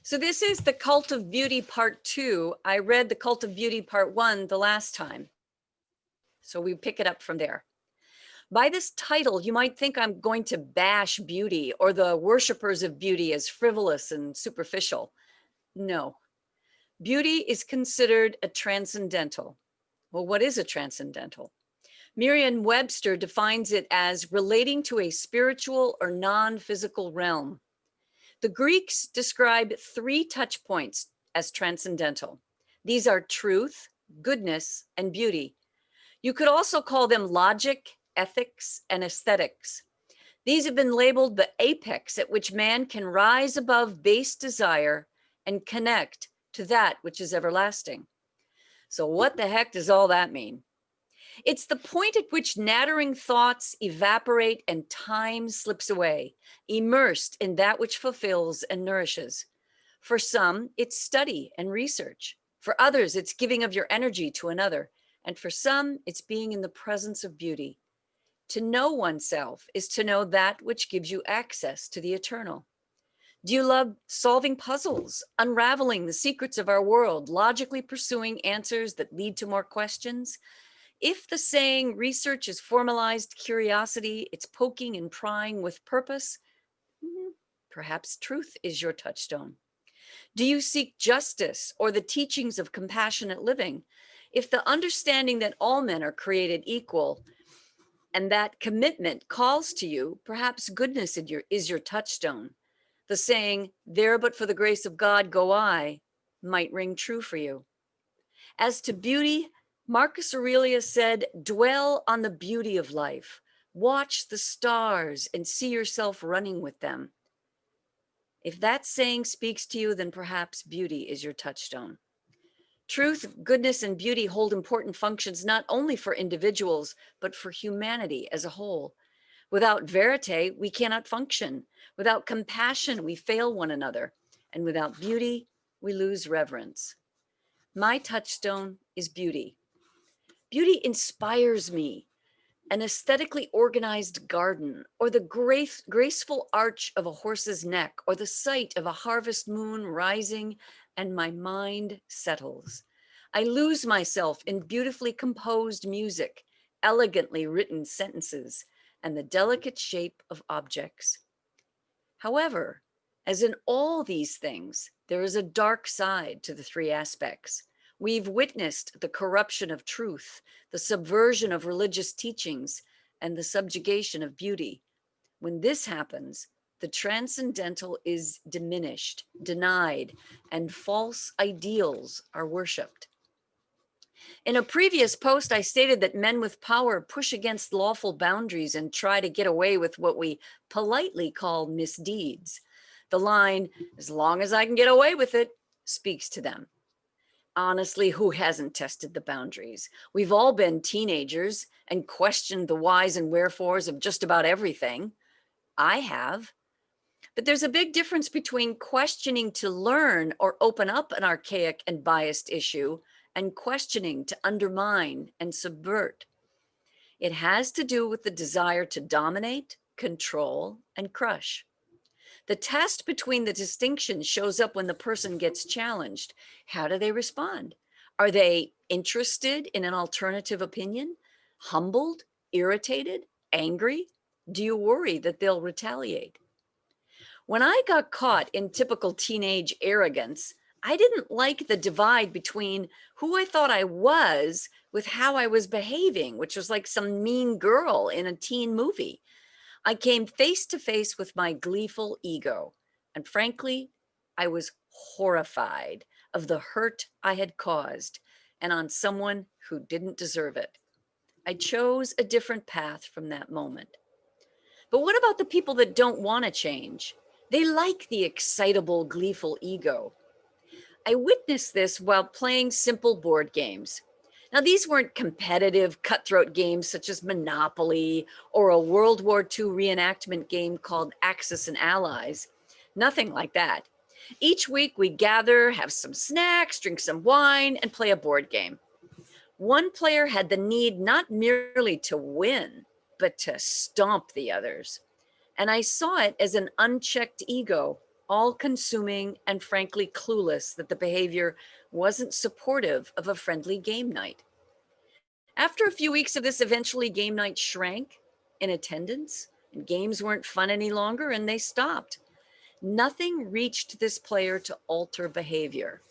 So this is The Cult of Beauty Part 2. I read The Cult of Beauty Part 1 the last time. So we pick it up from there. By this title, you might think I'm going to bash beauty or the worshipers of beauty as frivolous and superficial. No, beauty is considered a transcendental. Well, what is a transcendental? Merriam-Webster defines it as relating to a spiritual or non-physical realm. The Greeks describe 3 touch points as transcendental. These are truth, goodness, and beauty. You could also call them logic, ethics, and aesthetics. These have been labeled the apex at which man can rise above base desire and connect to that which is everlasting. So what the heck does all that mean? It's the point at which nattering thoughts evaporate and time slips away, immersed in that which fulfills and nourishes. For some, it's study and research. For others, it's giving of your energy to another. And for some, it's being in the presence of beauty. To know oneself is to know that which gives you access to the eternal. Do you love solving puzzles, unraveling the secrets of our world, logically pursuing answers that lead to more questions? If the saying research is formalized curiosity, it's poking and prying with purpose, perhaps truth is your touchstone. Do you seek justice or the teachings of compassionate living? If the understanding that all men are created equal and that commitment calls to you, perhaps goodness is your touchstone. The saying, there but for the grace of God go I, might ring true for you. As to beauty, Marcus Aurelius said, dwell on the beauty of life. Watch the stars and see yourself running with them. If that saying speaks to you, then perhaps beauty is your touchstone. Truth, goodness, and beauty hold important functions not only for individuals, but for humanity as a whole. Without verite, we cannot function. Without compassion, we fail one another. And without beauty, we lose reverence. My touchstone is beauty. Beauty inspires me. An aesthetically organized garden, or the graceful arch of a horse's neck, or the sight of a harvest moon rising, and my mind settles. I lose myself in beautifully composed music, elegantly written sentences, and the delicate shape of objects. However, as in all these things, there is a dark side to the 3 aspects. We've witnessed the corruption of truth, the subversion of religious teachings, and the subjugation of beauty. When this happens, the transcendental is diminished, denied, and false ideals are worshipped. In a previous post, I stated that men with power push against lawful boundaries and try to get away with what we politely call misdeeds. The line, as long as I can get away with it, speaks to them. Honestly, who hasn't tested the boundaries? We've all been teenagers and questioned the whys and wherefores of just about everything. I have. But there's a big difference between questioning to learn or open up an archaic and biased issue and questioning to undermine and subvert. It has to do with the desire to dominate, control, and crush. The test between the distinctions shows up when the person gets challenged. How do they respond? Are they interested in an alternative opinion? Humbled? Irritated? Angry? Do you worry that they'll retaliate? When I got caught in typical teenage arrogance, I didn't like the divide between who I thought I was with how I was behaving, which was like some mean girl in a teen movie. I came face to face with my gleeful ego. And frankly, I was horrified of the hurt I had caused and on someone who didn't deserve it. I chose a different path from that moment. But what about the people that don't want to change? They like the excitable, gleeful ego. I witnessed this while playing simple board games. Now, these weren't competitive, cutthroat games such as Monopoly or a World War II reenactment game called Axis and Allies. Nothing like that. Each week we gather, have some snacks, drink some wine, and play a board game. One player had the need not merely to win, but to stomp the others. And I saw it as an unchecked ego, all-consuming and frankly clueless that the behavior wasn't supportive of a friendly game night. After a few weeks of this, eventually game night shrank in attendance, and games weren't fun any longer, and they stopped. Nothing reached this player to alter behavior.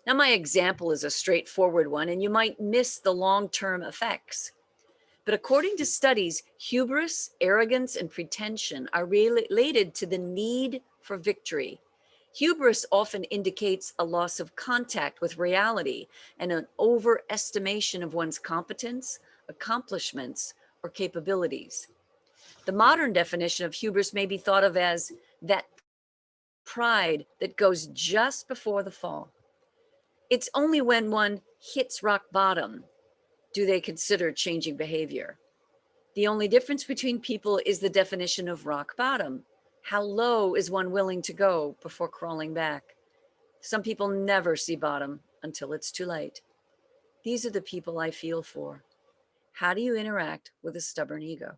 Now, my example is a straightforward one, and you might miss the long-term effects. But according to studies, hubris, arrogance, and pretension are related to the need for victory. Hubris often indicates a loss of contact with reality and an overestimation of one's competence, accomplishments, or capabilities. The modern definition of hubris may be thought of as that pride that goes just before the fall. It's only when one hits rock bottom do they consider changing behavior. The only difference between people is the definition of rock bottom. How low is one willing to go before crawling back? Some people never see bottom until it's too late. These are the people I feel for. How do you interact with a stubborn ego?